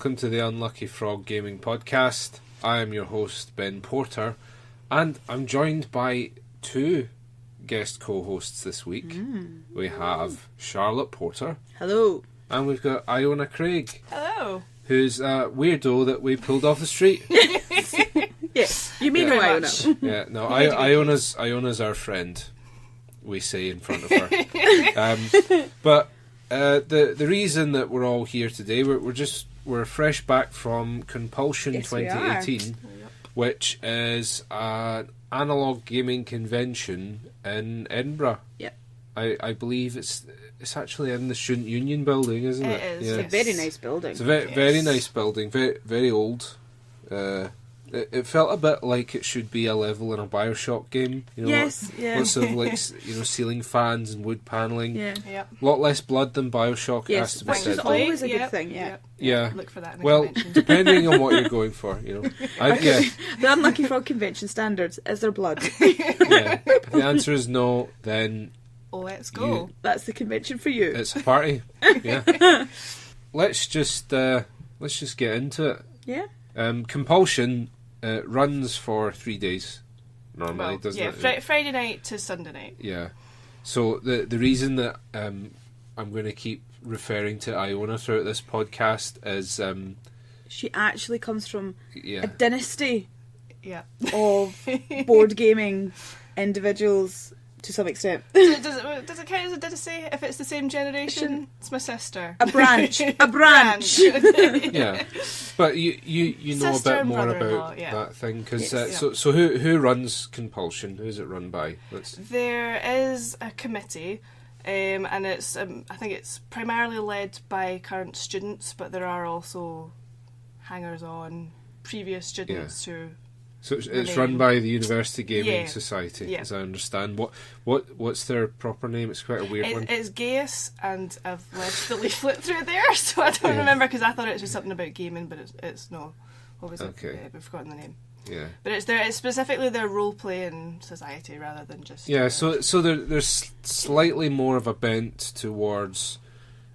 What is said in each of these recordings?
welcome to the Unlucky Frog Gaming Podcast. I am your host, Ben Porter, and I'm joined by two guest co-hosts this week. We have Charlotte Porter. Hello. And we've got Iona Craig. Hello. Who's a weirdo that we pulled off the street. Yes, you may know Iona. Yeah, no, Iona's our friend, we say in front of her. But the reason that we're all here today, we're fresh back from Conpulsion 2018, which is an analog gaming convention in Edinburgh. Yep. I believe it's actually in the Student Union building, isn't it? It is. Yeah. It's a very nice building. It's a very nice building, very old. It felt a bit like it should be a level in a BioShock game. You know, Yes, yeah. Lots of ceiling fans and wood panelling. Yeah. Yep. A lot less blood than BioShock, Yes, has to be which said. is always a good thing, yeah. Yep. Yeah. Look for that in the Well, convention. depending on what you're going for, you know. Yeah. The Unlucky Frog convention standards is there blood. Yeah. If the answer is no, then Let's go. That's the convention for you. it's a party. Yeah. Let's just get into it. Yeah. Compulsion runs for 3 days normally, doesn't it? Friday night to Sunday night. Yeah. So the reason that I'm going to keep referring to Iona throughout this podcast is She actually comes from yeah. a dynasty Yeah. of board gaming individuals to some extent. Does it count as a dynasty if it's the same generation? It's my sister. A branch. A branch. Yeah, but you know Sister a bit and more brother-in-law, about yeah. that thing because Yes. so who runs Compulsion? Who's it run by? There is a committee, and it's I think it's primarily led by current students, but there are also hangers-on, previous students who. So it's run by the University Gaming Yeah. Society, Yeah. as I understand. What's their proper name? It's quite a weird one. It's Gaius, and I've left the leaflet through there, so I don't remember because I thought it was something about gaming, but it's no. What was it? Okay. We've forgotten the name. Yeah. But it's specifically their role playing society rather than just. Yeah. So there's slightly more of a bent towards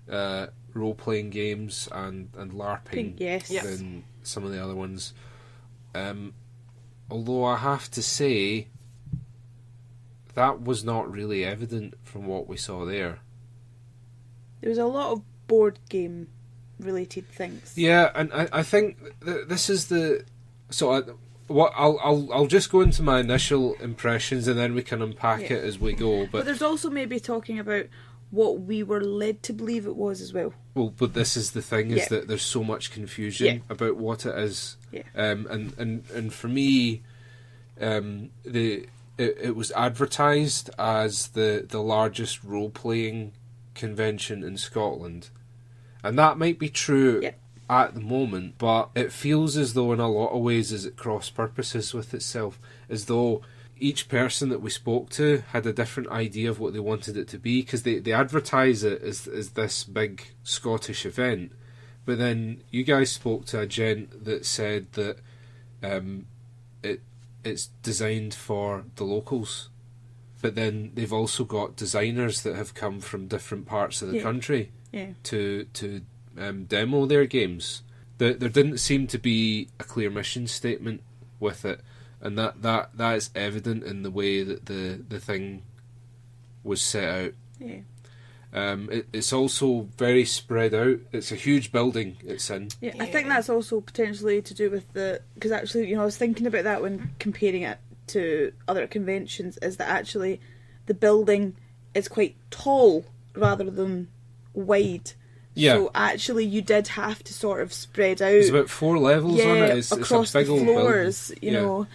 role playing games and LARPing Yes. than some of the other ones. Although I have to say, that was not really evident from what we saw there. There was a lot of board game related things. Yeah, and I think this is the I'll just go into my initial impressions and then we can unpack it as we go. But there's also maybe talking about what we were led to believe it was as well. Well, but this is the thing, is that there's so much confusion about what it is. Yeah. And for me, it was advertised as the largest role playing convention in Scotland, and that might be true at the moment. But it feels as though, in a lot of ways, as it cross purposes with itself, as though each person that we spoke to had a different idea of what they wanted it to be, because they advertise it as this big Scottish event, but then you guys spoke to a gent that said that it's designed for the locals, but then they've also got designers that have come from different parts of the country to demo their games. There didn't seem to be a clear mission statement with it. And that is evident in the way that the thing was set out. Yeah. It's also very spread out. It's a huge building it's in. Yeah, I think that's also potentially to do with because actually, I was thinking about that when comparing it to other conventions, is that actually the building is quite tall rather than wide. Yeah. So actually, you did have to sort of spread out. There's about 4 levels on it. It's across a big the old floors. building. You know,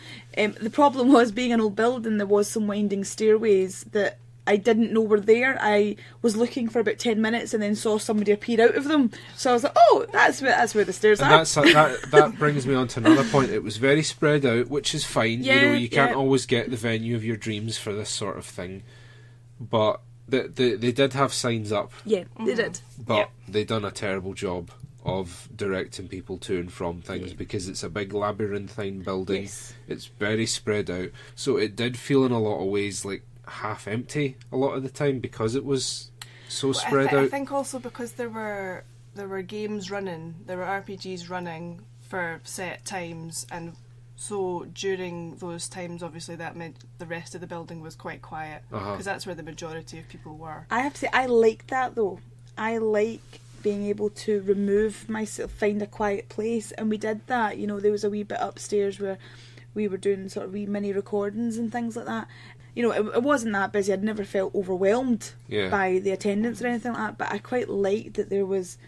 the problem was, being an old building, there was some winding stairways that I didn't know were there. I was looking for about 10 minutes and then saw somebody appear out of them. So I was like, "Oh, that's where the stairs are." That brings me on to another point. It was very spread out, which is fine. Yeah, you can't always get the venue of your dreams for this sort of thing, but they did have signs up. Yeah, they did. But they done a terrible job of directing people to and from things because it's a big labyrinthine building. Yes. It's very spread out. So it did feel in a lot of ways like half empty a lot of the time because it was so spread out. I think also because there were there were games running, there were RPGs running for set times, and so during those times, obviously, that meant the rest of the building was quite quiet, because that's where the majority of people were. I have to say, I like that though. I like being able to remove myself, find a quiet place, and we did that. You know, there was a wee bit upstairs where we were doing sort of wee mini recordings and things like that. You know, it wasn't that busy. I'd never felt overwhelmed by the attendance or anything like that, but I quite liked that there was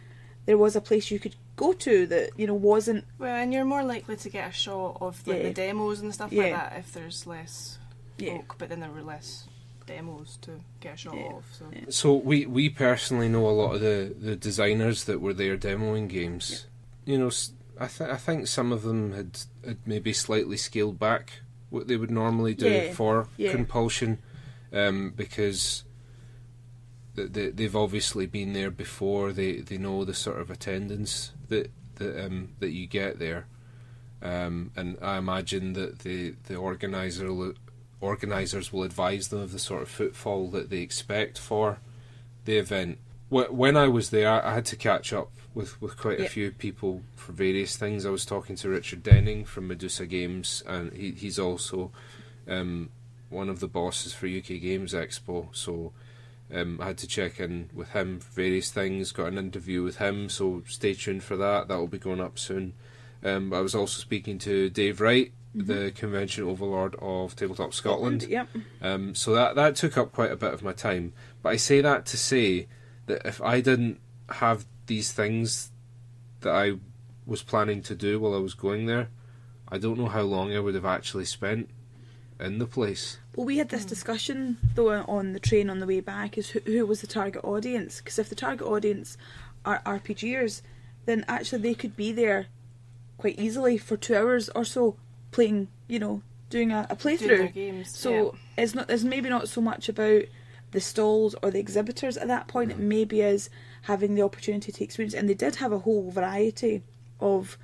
a place you could go to that, you know, wasn't... Well, and you're more likely to get a shot of like, the demos and stuff like that if there's less folk, but then there were less demos to get a shot of. So we personally know a lot of the designers that were there demoing games. You know, I think some of them had maybe slightly scaled back what they would normally do for Conpulsion, because they've obviously been there before. They know the sort of attendance that you get there, and I imagine that the organisers will advise them of the sort of footfall that they expect for the event. When I was there, I had to catch up with quite a few people for various things. I was talking to Richard Denning from Medusa Games, and he's also one of the bosses for UK Games Expo, so I had to check in with him for various things, got an interview with him, so stay tuned for that. That will be going up soon. I was also speaking to Dave Wright, the convention overlord of Tabletop Scotland. So that took up quite a bit of my time. But I say that to say that if I didn't have these things that I was planning to do while I was going there, I don't know how long I would have actually spent in the place. Well, we had this discussion though on the train on the way back, is who was the target audience, because if the target audience are RPGers, then actually they could be there quite easily for 2 hours or so playing, you know, doing a playthrough. Games, so it's maybe not so much about the stalls or the exhibitors at that point. It maybe is having the opportunity to experience, and they did have a whole variety of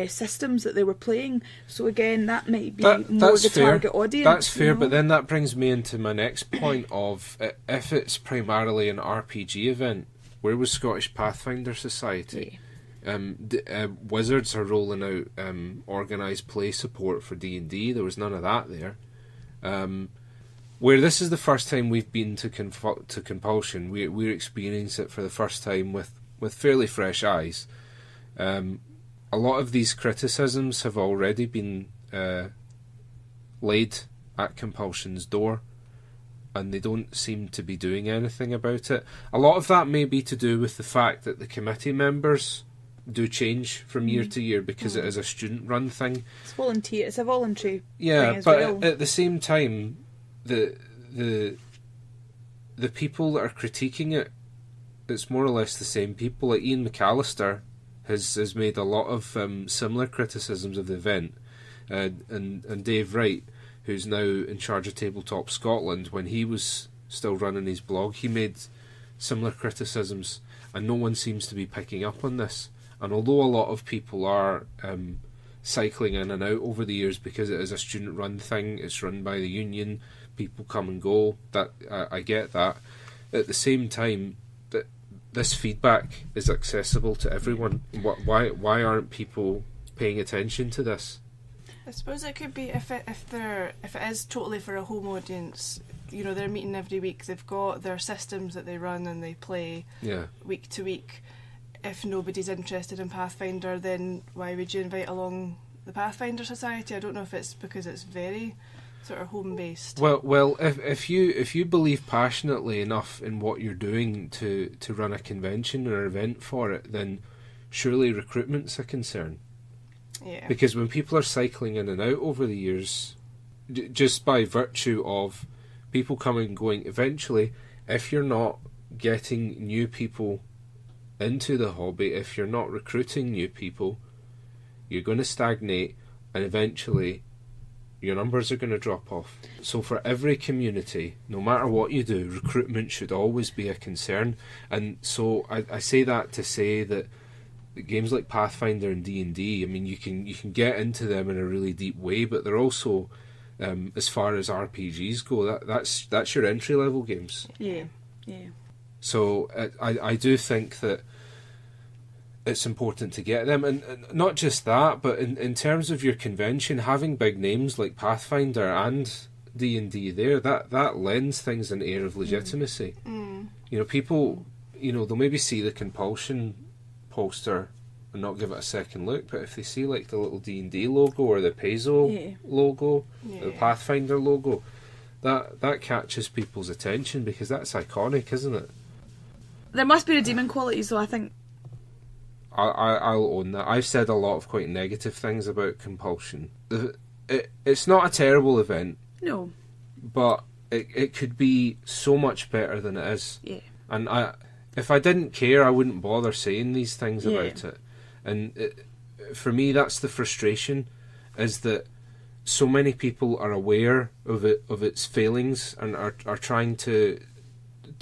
systems that they were playing, so again that might be more the target audience. That's fair, but then that brings me into my next point of, if it's primarily an RPG event, where was Scottish Pathfinder Society? Wizards are rolling out organised play support for D&D. There was none of that there. Where this is the first time we've been to Conpulsion, we're experiencing it for the first time with fairly fresh eyes. A lot of these criticisms have already been laid at Compulsion's door, and they don't seem to be doing anything about it. A lot of that may be to do with the fact that the committee members do change from year to year, because it is a student-run thing. It's volunteer. It's a voluntary thing as but well. At the same time, the people that are critiquing it, it's more or less the same people. Like Ian McAllister has made a lot of similar criticisms of the event, and Dave Wright, who's now in charge of Tabletop Scotland, when he was still running his blog, he made similar criticisms, and no one seems to be picking up on this. And although a lot of people are cycling in and out over the years because it is a student-run thing, it's run by the union, people come and go, that I get that. At the same time, that this feedback is accessible to everyone. Why aren't people paying attention to this? I suppose it could be if it is totally for a home audience. You know, they're meeting every week. They've got their systems that they run and they play week to week. If nobody's interested in Pathfinder, then why would you invite along the Pathfinder Society? I don't know if it's because it's very sort of home based. Well, if you believe passionately enough in what you're doing to run a convention or event for it, then surely recruitment's a concern. Yeah. Because when people are cycling in and out over the years, just by virtue of people coming and going, eventually, if you're not getting new people into the hobby, if you're not recruiting new people, you're going to stagnate, and eventually your numbers are going to drop off. So for every community, no matter what you do, recruitment should always be a concern. And so I say that to say that games like Pathfinder and D&D, I mean, you can get into them in a really deep way, but they're also, as far as RPGs go, that's your entry level games. Yeah. So I do think that it's important to get them, and not just that, but in terms of your convention, having big names like Pathfinder and D&D there, that lends things an air of legitimacy. You know, people, you know, they'll maybe see the Conpulsion poster and not give it a second look, but if they see like the little D&D logo or the Paizo logo, the Pathfinder logo, that catches people's attention because that's iconic, isn't it? There must be redeeming qualities, though, I think. I'll own that. I've said a lot of quite negative things about Conpulsion. It's not a terrible event. No. But it could be so much better than it is. Yeah. And if I didn't care, I wouldn't bother saying these things about it. And for me, that's the frustration, is that so many people are aware of its failings and are trying to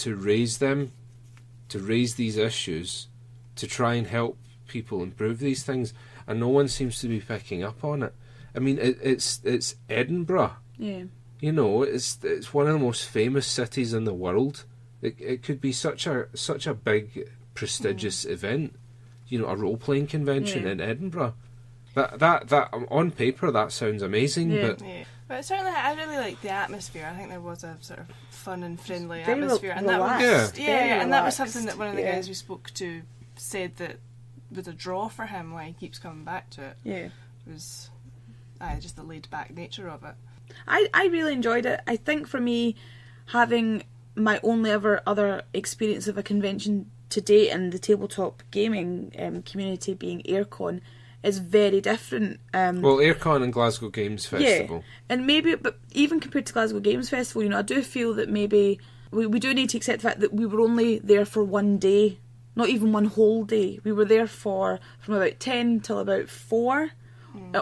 raise them, to raise these issues, to try and help people improve these things, and no one seems to be picking up on it. I mean, it's Edinburgh. Yeah. You know, it's one of the most famous cities in the world. It could be such a big, prestigious event. You know, a role playing convention in Edinburgh. That on paper that sounds amazing, but certainly I really like the atmosphere. I think there was a sort of fun and friendly Very atmosphere, and relaxed. that was something that one of the guys we spoke to said that was a draw for him. Why he keeps coming back to it. Yeah, was just the laid back nature of it. I really enjoyed it. I think for me, having my only ever other experience of a convention to date in the tabletop gaming community being Aircon is very different. Well, Aircon and Glasgow Games Festival. Yeah, and maybe, but even compared to Glasgow Games Festival, you know, I do feel that maybe we do need to accept the fact that we were only there for one day, not even one whole day. We were there from about 10 till about 4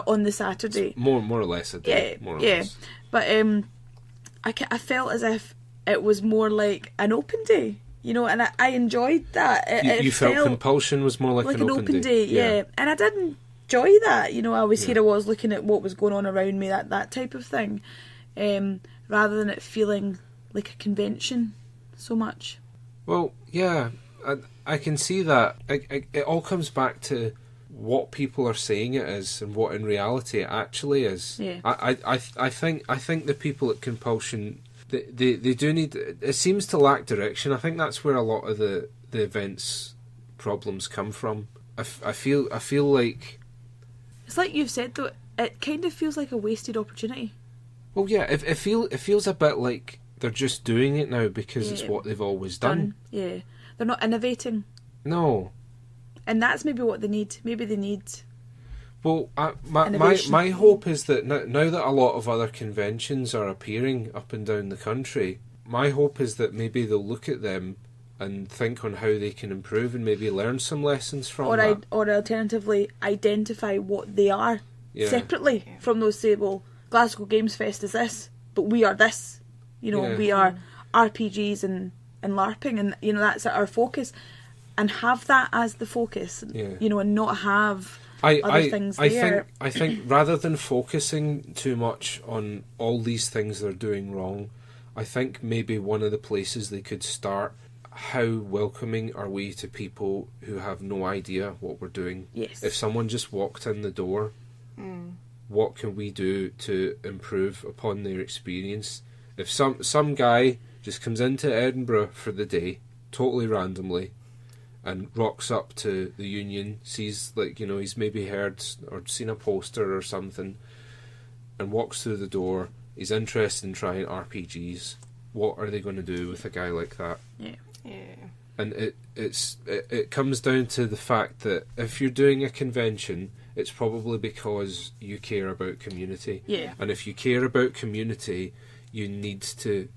on the Saturday. It's more or less a day. Yeah, more or less. But I felt as if it was more like an open day, you know, and I enjoyed that. You felt Conpulsion was more like an open day. Yeah, and I did enjoy that. You know, here I was looking at what was going on around me, that type of thing, rather than it feeling like a convention so much. Well, yeah, I can see that. It all comes back to what people are saying it is and what in reality it actually is. Yeah. I think the people at Conpulsion, they do need. It seems to lack direction. I think that's where a lot of the events problems come from. I feel like it's like you've said though. It kind of feels like a wasted opportunity. Well, yeah, it feels a bit like they're just doing it now because it's what they've always done. Yeah, they're not innovating. No. And that's maybe what they need. Maybe they need. Well, my hope is that now that a lot of other conventions are appearing up and down the country, my hope is that maybe they'll look at them and think on how they can improve and maybe learn some lessons from that. Or alternatively, identify what they are separately from those. Say, well, Glasgow Games Fest is this, but we are this. You know, we are RPGs and LARPing, and you know that's our focus. And have that as the focus, you know, and not have other things there. I think rather than focusing too much on all these things they're doing wrong, I think maybe one of the places they could start, how welcoming are we to people who have no idea what we're doing? Yes. If someone just walked in the door, what can we do to improve upon their experience? If some guy just comes into Edinburgh for the day, totally randomly, and rocks up to the Union, sees, like, you know, he's maybe heard or seen a poster or something, and walks through the door, he's interested in trying RPGs, what are they going to do with a guy like that? Yeah. And it comes down to the fact that if you're doing a convention, it's probably because you care about community. Yeah. And if you care about community, you need to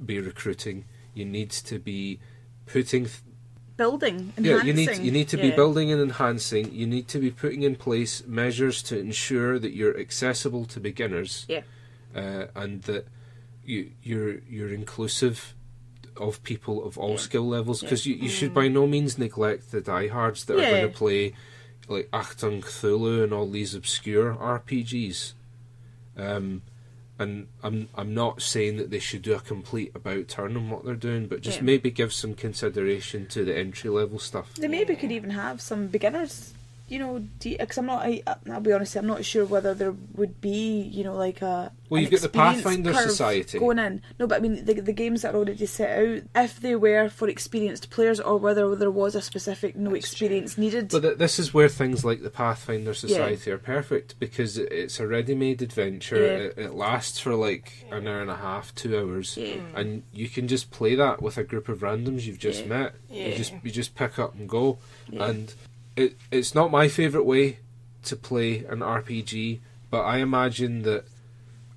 be recruiting, you need to be putting... building, enhancing. You need to be building and enhancing. You need to be putting in place measures to ensure that you're accessible to beginners. Yeah. And that you're inclusive of people of all skill levels, because you should by no means neglect the diehards that are going to play like Achtung Cthulhu and all these obscure RPGs. and I'm not saying that they should do a complete about turn on what they're doing, but just maybe give some consideration to the entry level stuff. They maybe could even have some beginners, because I'll be honest, I'm not sure whether there would be, like a. Well, you've got the Pathfinder Society going in. No, but I mean the games that are already set out, if they were for experienced players or whether there was a specific experience needed. But this is where things like the Pathfinder Society are perfect, because it's a ready-made adventure. It lasts for like an hour and a half, 2 hours, and you can just play that with a group of randoms you've just met. You just pick up and go, and it's not my favourite way to play an RPG, but I imagine that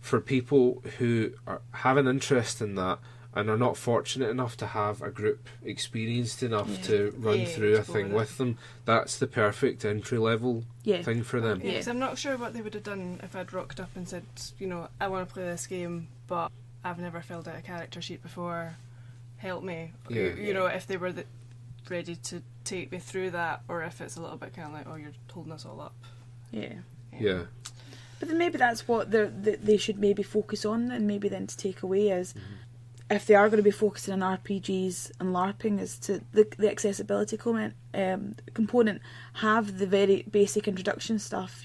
for people who have an interest in that and are not fortunate enough to have a group experienced enough to run through a thing with them, that's the perfect entry level thing for them. Because I'm not sure what they would have done if I'd rocked up and said, I want to play this game, but I've never filled out a character sheet before, help me. If they were ready to take me through that, or if it's a little bit kind of like, oh, you're holding us all up. Yeah. But then maybe that's what they should maybe focus on, and maybe then to take away is, if they are going to be focusing on RPGs and LARPing, is to the accessibility component, have the very basic introduction stuff,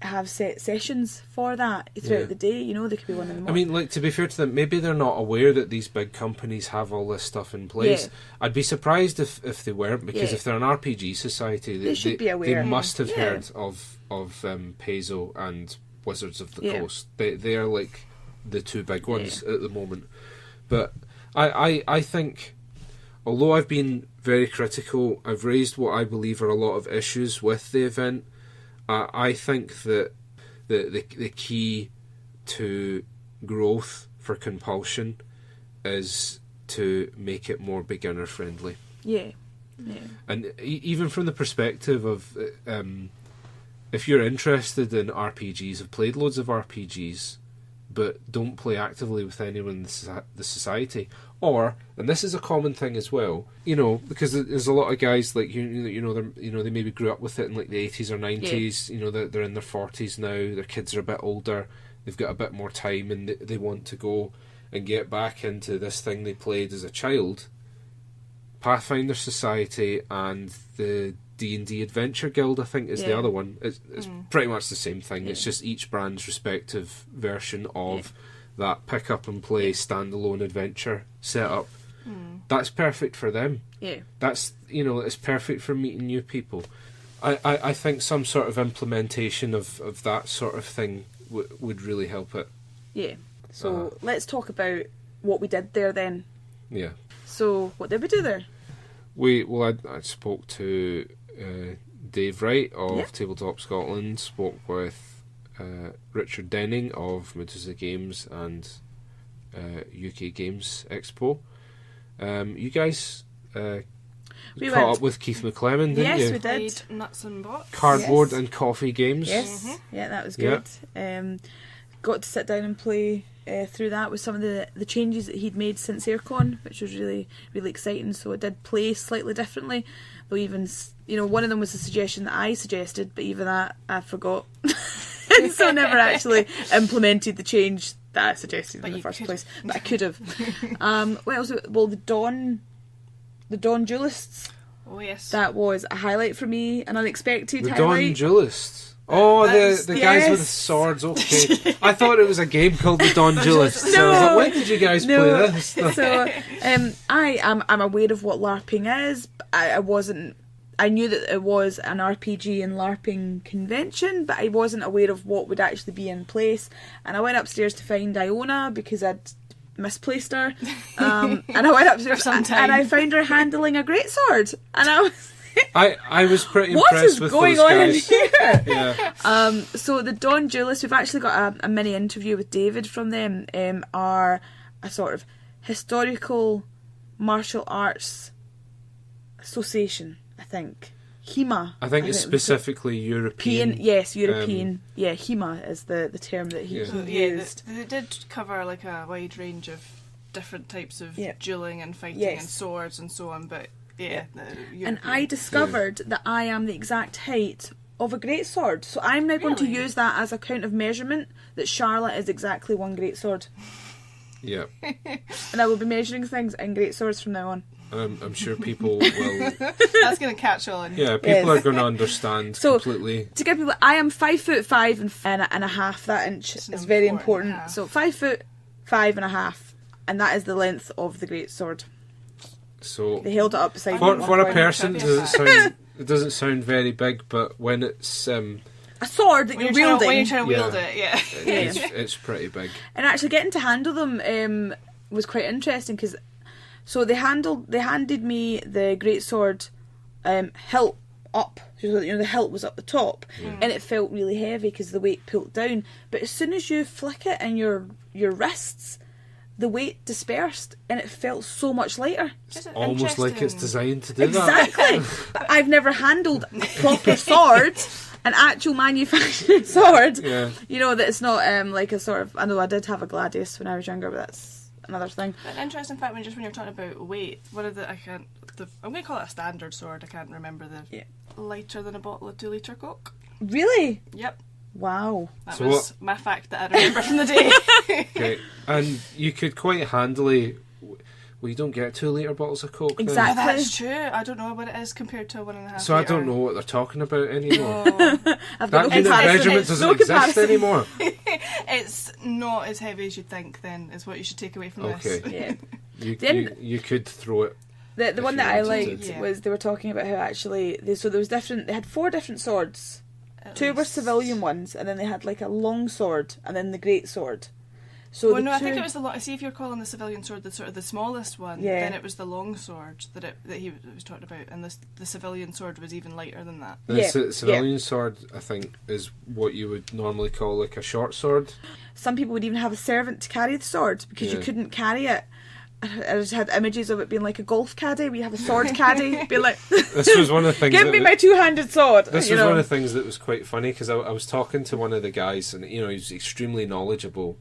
have set sessions for that throughout the day, they could be one in the morning. I mean, like, to be fair to them, maybe they're not aware that these big companies have all this stuff in place. I'd be surprised if they weren't, because if they're an RPG society, they should be aware. They must have heard of Paizo and Wizards of the Coast. They are like the two big ones at the moment. But I think, although I've been very critical, I've raised what I believe are a lot of issues with the event. I think that the key to growth for Compulsion is to make it more beginner friendly. And even from the perspective of if you're interested in RPGs, have played loads of RPGs, but don't play actively with anyone in the society, or, and this is a common thing as well, because there's a lot of guys like they maybe grew up with it in like the 80s or 90s. They're in their 40s now. Their kids are a bit older. They've got a bit more time, and they want to go and get back into this thing they played as a child. Pathfinder Society and the D&D Adventure Guild, I think, is the other one. It's pretty much the same thing. It's just each brand's respective version of that pick up and play standalone adventure setup. That's perfect for them. That's it's perfect for meeting new people. I think some sort of implementation of that sort of thing would really help it. So let's talk about what we did there then. So what did we do there? I spoke to Dave Wright of Tabletop Scotland, spoke with Richard Denning of Medusa Games and UK Games Expo. You guys caught up with Keith McLeman, didn't you? Yes, we did. Nuts and Bolts. Cardboard and Coffee Games. Yes, that was good. Got to sit down and play through that with some of the changes that he'd made since Aircon, which was really, really exciting. So it did play slightly differently, though even one of them was a suggestion that I suggested, but even that I forgot, and so never actually implemented the change that I suggested in the first place. But I could have. What else? Well, the Dawn Duellists. Oh yes, that was a highlight for me, an unexpected highlight. The Dawn Duellists. Oh, the guys with the swords, okay. I thought it was a game called the Dawn Duellists. So I was like, when did you guys play this? So, I'm aware of what LARPing is. I knew that it was an RPG and LARPing convention, but I wasn't aware of what would actually be in place. And I went upstairs to find Iona because I'd misplaced her. And I went upstairs and I found her handling a greatsword. And I was pretty impressed with those guys. What is going on here? So the Dawn Duellists, we've actually got a mini interview with David from them, are a sort of historical martial arts association, I think. HEMA. I think it's specifically European. Yes, European. HEMA is the term that he used. They did cover like a wide range of different types of dueling and fighting and swords and so on, but and I discovered that I am the exact height of a greatsword. So I'm now going to Really? use that as a count of measurement that Charlotte is exactly one greatsword. Yeah. And I will be measuring things in greatswords from now on. I'm sure people will. That's going to catch on. Yeah, people Yes. are going to understand So, completely. To give people, I am 5'5" and a half. That inch It's is very important, important. half. So 5'5" and a half, and that is the length of the greatsword. So They held it up beside me for at one for a point. person, it doesn't sound very big, but when it's A sword that When you're you're wielding, trying to Yeah. wield it, yeah. it's pretty big. and actually getting to handle them was quite interesting because they handed me the greatsword hilt up, so the hilt was up the top, and it felt really heavy because the weight pulled down. But as soon as you flick it in your wrists, the weight dispersed and it felt so much lighter. Is it Almost like it's interesting? designed to do that. Exactly. But I've never handled a proper sword, an actual manufactured sword. Yeah. You know, that it's not like a sort of. I know I did have a gladius when I was younger, but that's another thing. An interesting fact when you're talking about weight, one of I'm going to call it a standard sword. I can't remember the Yeah. lighter than a bottle of 2 litre Coke. Really? Yep, Wow. that So was my fact that I remember from the day. Okay, and you could quite handily. Well, you don't get 2 litre bottles of Coke. then. Exactly. Yeah, that's true. I don't know what it is compared to a 1.5 So I litre. don't know what they're talking about anymore. Oh, I've got That no unit comparison. measurement doesn't No exist comparison. anymore. it's not as heavy as you'd think. Then is what you should take away from Okay. this. Yeah. You, Then- you could throw it. The If one you that I wanted to. liked Yeah. was they were talking about how actually they had 4 different swords. At 2 were least. civilian ones, and then they had like a long sword, and then the great sword. So Well, the no, I two- think it was the long. See, if you're calling the civilian sword the sort of the smallest one, Yeah. then it was the long sword that he was talking about, and the civilian sword was even lighter than that. The Yeah, civilian sword, I think, is what you would normally call like a short sword. Some people would even have a servant to carry the sword because you Yeah. couldn't carry it. I just had images of it being like a golf caddy, where you have a sword caddy, being like, This was one of the things. "Give that me was- my 2-handed sword." This you was know. one of the things that was quite funny because I was talking to one of the guys, and he's extremely knowledgeable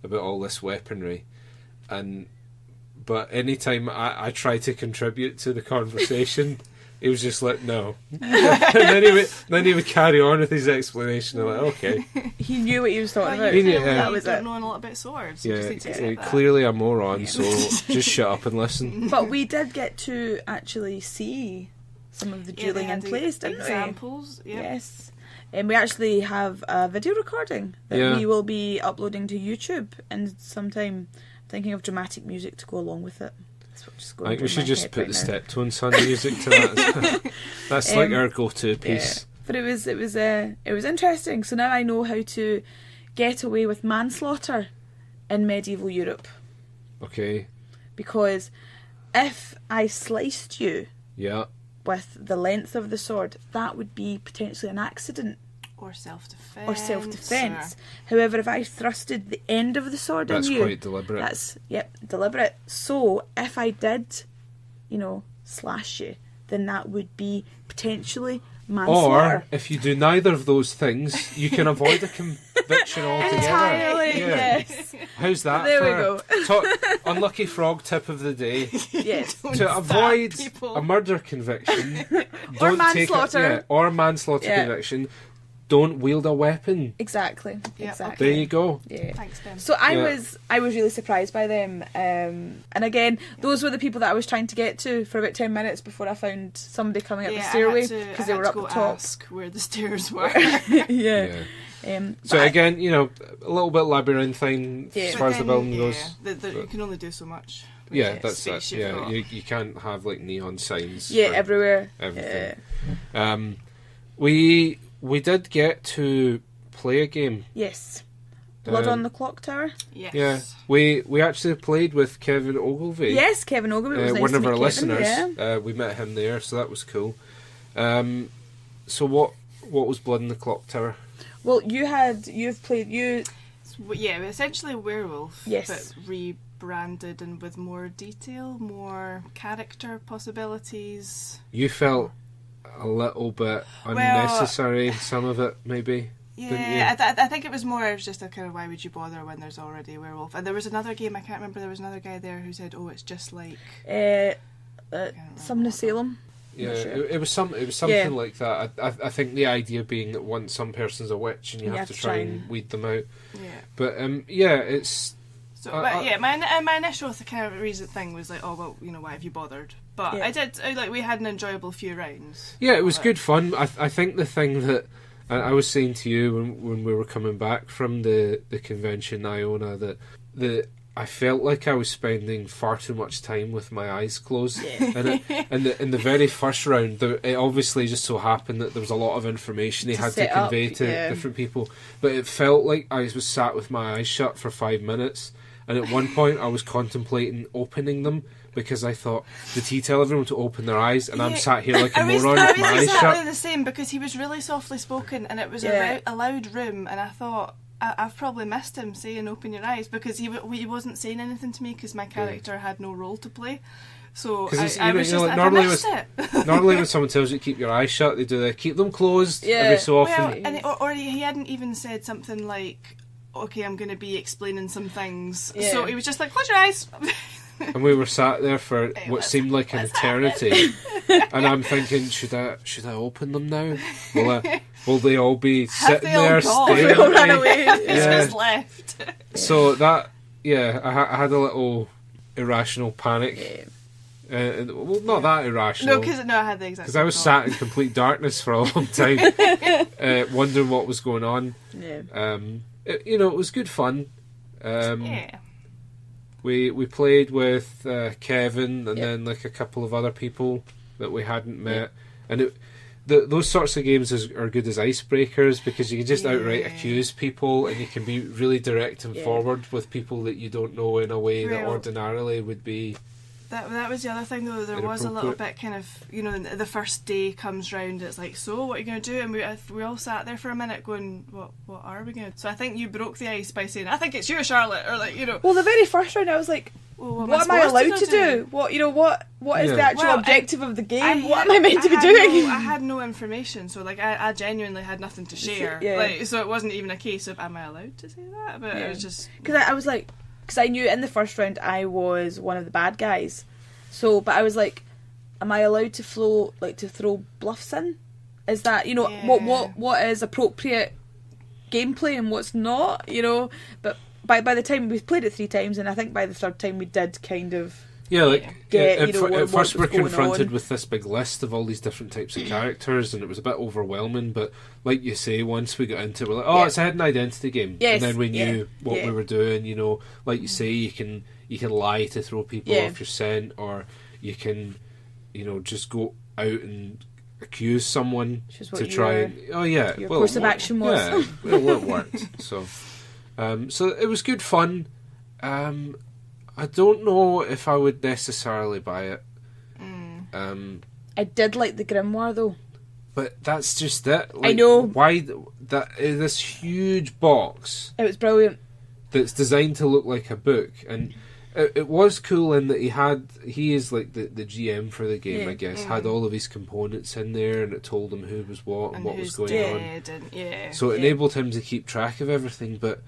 about all this weaponry, but anytime I try to contribute to the conversation, he was just like, no. And then he would carry on with his explanation. I'm like, okay, He knew what he was talking about. He knew, clearly yeah. That was don't it. know a lot about swords. You just yeah, need to accept that. clearly a moron. So just shut up and listen. But we did get to actually see some of the Yeah, they dueling in had the place, didn't we? examples. Yep. Yes. And we actually have a video recording that Yeah. we will be uploading to YouTube, and sometime thinking of dramatic music to go along with it. That's what just I going think we through should my just head put right the now. step tone sun music to that. That's like our go-to Yeah. piece. But it was interesting. So now I know how to get away with manslaughter in medieval Europe, Okay. because if I sliced you Yeah. with the length of the sword, that would be potentially an accident Or self-defense. or self-defense. However, if I thrusted the end of the sword That's in you, quite deliberate. that's deliberate. So if I did, slash you, then that would be potentially manslaughter. Or if you do neither of those things, you can avoid a conviction altogether. Entirely, Yeah. yes. How's that? There we for go. Unlucky frog tip of the day. Yes. Don't To stab avoid people. a murder conviction, Or don't take manslaughter. or manslaughter Yeah. conviction, don't wield a weapon. Exactly. Yeah, Exactly. There you go. Yeah. Thanks, Ben. So I Yeah. was really surprised by them, and again, those were the people that I was trying to get to for about 10 minutes before I found somebody coming up the stairway because they were up the top. Ask where the stairs were. Yeah. Yeah. But So again, a little bit labyrinthine Yeah. as far as the building goes. You can only do so much. with Yeah, the that's space it. you've Yeah, got. you can't have like neon signs. yeah, for everywhere. everything. We did get to play a game. Yes. Blood Um, on the Clock Tower. Yes. Yeah, we actually played with Kevin Ogilvie. Yes, Kevin Ogilvie. It was nice one to of meet our Kevin, listeners. Yeah. We met him there, so that was cool. So what was Blood in the Clock Tower? Well, you've played Yeah, essentially werewolf, Yes. but rebranded and with more detail, more character possibilities. You felt a little bit unnecessary. Some of it, maybe. Didn't Yeah, I think it was more just a kind of why would you bother when there's already a werewolf? And there was another game, I can't remember, there was another guy there who said, oh, it's just like... Summon of Salem. Yeah, Not sure. it was something like that. I think the idea being that once some person's a witch and you have to try and weed them out. Yeah. But it's. So, my initial kind of reason thing was like, oh well, why have you bothered? But we had an enjoyable few rounds. Yeah, it was good fun. I think the thing that I was saying to you when we were coming back from the convention, Iona, that I felt like I was spending far too much time with my eyes closed. Yeah. And in the very first round, it obviously just so happened that there was a lot of information he had to convey to different people. But it felt like I was sat with my eyes shut for 5 minutes. And at one point, I was contemplating opening them because I thought, did he tell everyone to open their eyes? And I'm sat here like a moron with my eyes shut. I was exactly the same because he was really softly spoken and it was a loud room. And I thought, I've probably missed him saying open your eyes because he wasn't saying anything to me because my character had no role to play. So I was just like, normally when someone tells you to keep your eyes shut, they do keep them closed every so often. Or he hadn't even said something like, okay, I'm going to be explaining some things. Yeah. So he was just like, close your eyes. And we were sat there for what seemed like an eternity. And I'm thinking, should I open them now? Will they all be sitting there staring at me? Run away. Just left. So that, I had a little irrational panic. Well, not that irrational. No, because I had the exact. Because I was sat in complete darkness for a long time, wondering what was going on. Yeah. It was good fun. We played with Kevin and then like a couple of other people that we hadn't met, and those sorts of games are good as icebreakers because you can just outright accuse people and you can be really direct and forward with people that you don't know in a way that ordinarily would be. That was the other thing though, there was a little bit kind of, the first day comes round, it's like, so what are you going to do? And we all sat there for a minute going, what are we going to do? So I think you broke the ice by saying, I think it's you, Charlotte, or like, Well, the very first round I was like, what am I allowed to do? What is the actual objective of the game? What am I meant to be doing? I had no information, so like I genuinely had nothing to share. Like, so it wasn't even a case of, am I allowed to say that? But it was just... Because I was like... Because I knew in the first round I was one of the bad guys. So, but I was like, am I allowed to throw bluffs in? Is that, what is appropriate gameplay and what's not, But by the time we played it 3 times, and I think by the 3rd time we did kind of... At first we're confronted with this big list of all these different types of characters, and it was a bit overwhelming, but like you say, once we got into it, we're like, it's a hidden identity game. Yes. And then we knew what we were doing, like you say, you can lie to throw people off your scent, or you can, just go out and accuse someone to try your course of action was. Yeah, it worked. So it was good fun. I don't know if I would necessarily buy it. I did like the grimoire though. But that's just it. I know. Why this huge box? It was brilliant. That's designed to look like a book, and it was cool in that he is like the GM for the game, I guess. Had all of his components in there, and it told him who was what and what was going on. So it enabled him to keep track of everything, but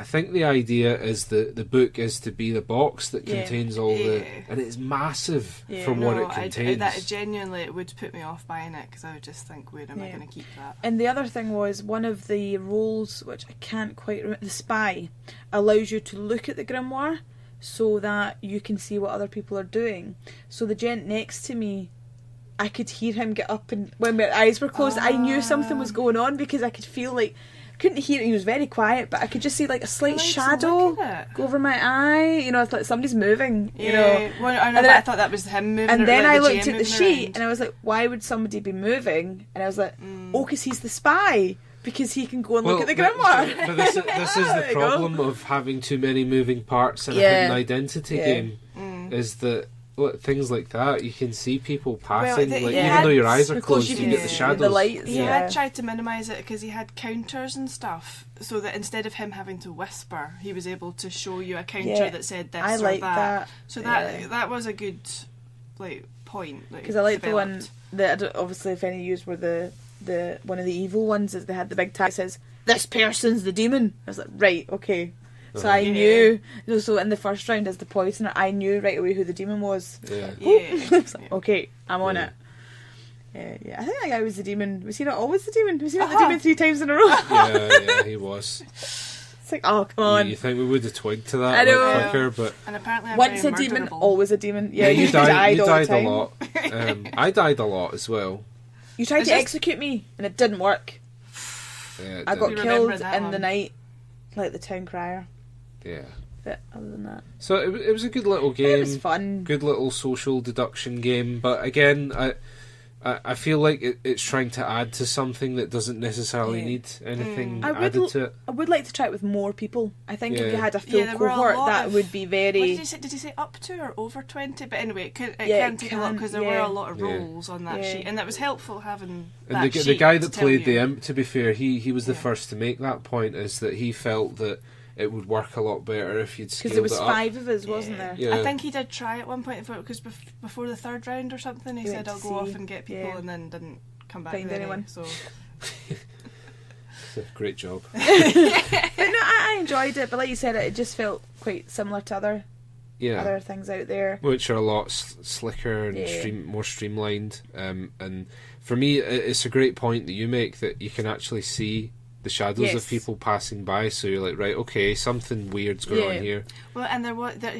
I think the idea is that the book is to be the box that contains all the... And it's massive from what it contains. That genuinely, it would put me off buying it, because I would just think, where am I going to keep that? And the other thing was, one of the roles, which I can't quite remember, the spy, allows you to look at the grimoire so that you can see what other people are doing. So the gent next to me, I could hear him get up, and when my eyes were closed, I knew something was going on, because I could feel like... Couldn't hear it, he was very quiet, but I could just see like a slight shadow go over my eye, it's like somebody's moving, Well, I thought that was him moving. And then I looked at the sheet and I was like, why would somebody be moving? And I was like, because he's the spy, because he can go and look at the grimoire. But this is the problem of having too many moving parts in a hidden identity game, is that things like that, you can see people passing, even though your eyes are closed, you can get the shadows. The lights. He had tried to minimise it because he had counters and stuff, so that instead of him having to whisper, he was able to show you a counter that said this or that. So that was a good point. Because I like the one that obviously if any of you were the one of the evil ones, is they had the big tag that says, "This person's the demon." I was like, right, okay. So I knew, so in the first round as the poisoner, I knew right away who the demon was. Yeah. I was like, okay, I'm on it. Yeah, I think that guy was the demon. Was he not always the demon? Was he not the demon 3 times in a row? Yeah, he was. It's like, oh, come on. You think we would have twigged to that I know. quicker, but... And apparently I'm Once very a demon, murderable. always a demon. Yeah, you you died all the died time. a lot. I died a lot as well. You tried to execute me, and it didn't work. Yeah, I got You killed remember that in the one. night, like the town crier. Yeah. But other than that, So it was a good little game. it was fun. Good little social deduction game. But again, I feel like it's trying to add to something that doesn't necessarily need anything added to it. I would like to try it with more people. I think if you Yeah. had a full Yeah, there were a cohort, lot that of- would be very... What did he say up to or over 20? But anyway, it can it take a lot can, because there were yeah. a lot of roles on that Yeah. sheet, and that was helpful having And that the sheet guy to that tell played you. the imp, to be fair, he was the Yeah. first to make that point, is that he felt that it would work a lot better if you'd scaled Because there was it up. 5 of us, wasn't there? Yeah. I think he did try at one point because before the 3rd round or something, he He said went I'll to go off see, and get people, yeah. and then didn't come back Find with any, anyone. So Great job. But no, I enjoyed it. But like you said, it just felt quite similar to other Yeah. things out there. Which are a lot slicker and Yeah. more streamlined. And for me, it's a great point that you make, that you can actually see the shadows Yes. of people passing by, so you're like, right, okay, something weird's going Yeah. on here. well, and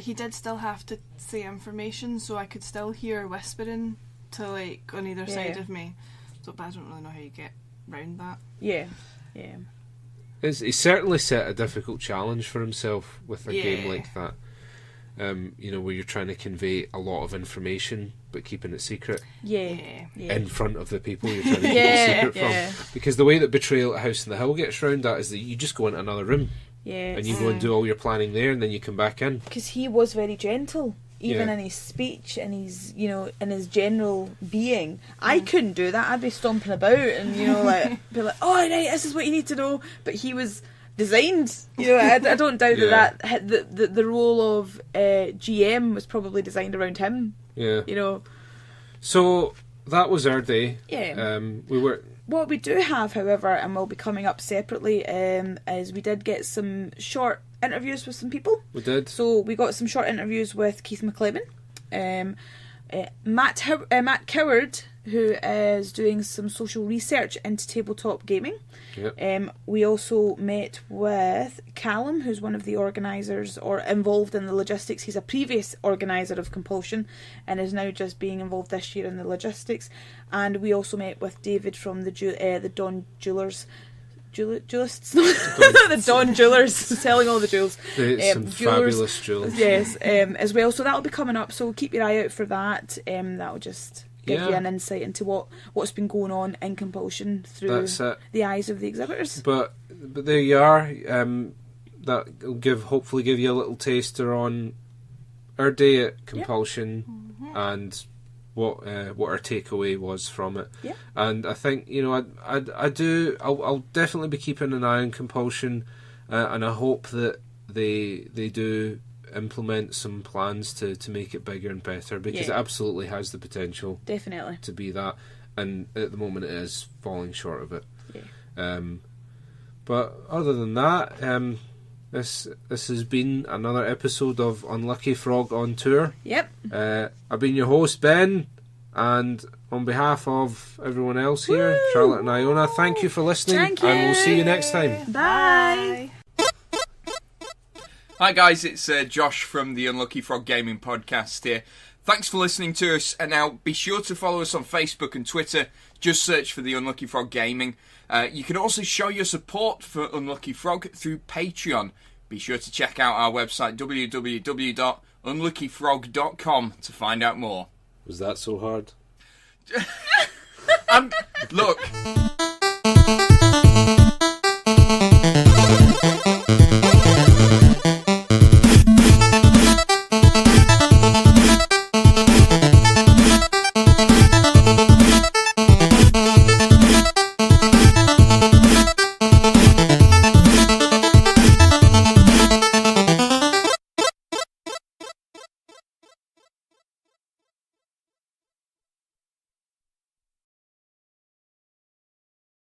he did still have to say information, so I could still hear whispering to like on either side Yeah. of me. So, but I don't really know how you get round that. Yeah. He certainly set a difficult challenge for himself with a game Yeah. like that. Where you're trying to convey a lot of information but keeping it secret Yeah. in front of the people you're trying to keep Yeah, it secret yeah. from. Because the way that Betrayal at House on the Hill gets round that is that you just go into another room Yeah. and you go and do all your planning there, and then you come back in. Because he was very gentle, even Yeah. in his speech and his, in his general being. I couldn't do that. I'd be stomping about and like be like, "Oh, right, this is what you need to know." But he was designed. I don't doubt Yeah. that the role of GM was probably designed around him. Yeah. So that was our day. Yeah. We were. What we do have, however, and will be coming up separately, is we did get some short interviews with some people. We did. So we got some short interviews with Keith McLeman, Matt Coward, who is doing some social research into tabletop gaming. Yep. We also met with Callum, who's one of the organisers or involved in the logistics. He's a previous organiser of Compulsion and is now just being involved this year in the logistics. And we also met with David from the Dawn Jewelers. Duellists? The Dawn Jewelers, selling all the jewels. Some fabulous jewels. Yes, as well. So that'll be coming up. So keep your eye out for that. That'll just give you an insight into what's been going on in Compulsion through the eyes of the exhibitors. But there you are. That'll hopefully give you a little taster on our day at Compulsion and what our takeaway was from it. Yeah. And I think I'll definitely be keeping an eye on Compulsion, and I hope that they do implement some plans to make it bigger and better, because it absolutely has the potential Definitely to be that, and at the moment it is falling short of it. But other than that, this has been another episode of Unlucky Frog on Tour. Yep. I've been your host, Ben, and on behalf of everyone else here, Charlotte and Iona, thank you for listening. Thank you. And we'll see you next time. Bye. Hi guys, it's Josh from the Unlucky Frog Gaming Podcast here. Thanks for listening to us, and now be sure to follow us on Facebook and Twitter. Just search for the Unlucky Frog Gaming. You can also show your support for Unlucky Frog through Patreon. Be sure to check out our website www.unluckyfrog.com to find out more. Was that so hard? Look...